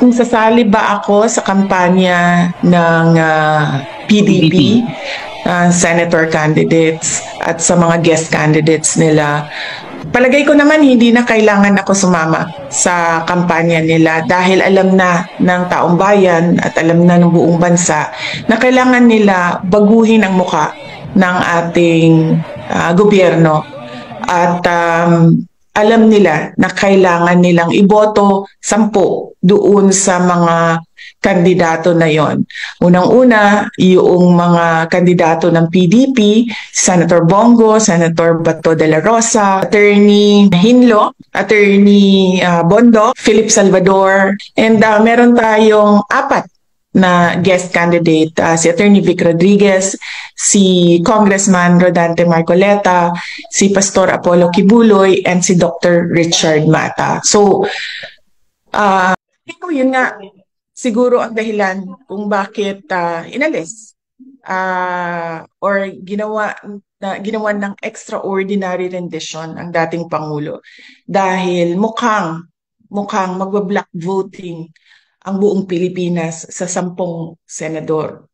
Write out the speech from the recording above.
kung sasali ba ako sa kampanya ng PDP, senator candidates at sa mga guest candidates nila. Palagay ko naman hindi na kailangan ako sumama sa kampanya nila dahil alam na ng taong bayan at alam na ng buong bansa na kailangan nila baguhin ang muka ng ating gobyerno at alam nila na kailangan nilang iboto 10 doon sa mga kandidato na yon. Unang-una, yung mga kandidato ng PDP, Senator Bongo, Senator Bato de la Rosa, Attorney Hinlo, Attorney Bondo, Philip Salvador, and meron tayong 4 na guest candidate, si Attorney Vic Rodriguez, si Congressman Rodante Marcoleta, si Pastor Apollo Kibuloy, and si Dr. Richard Mata. So, yun nga, siguro ang dahilan kung bakit inalis or ginawa ng extraordinary rendition ang dating Pangulo dahil mukhang magba-block voting ang buong Pilipinas sa 10 senador.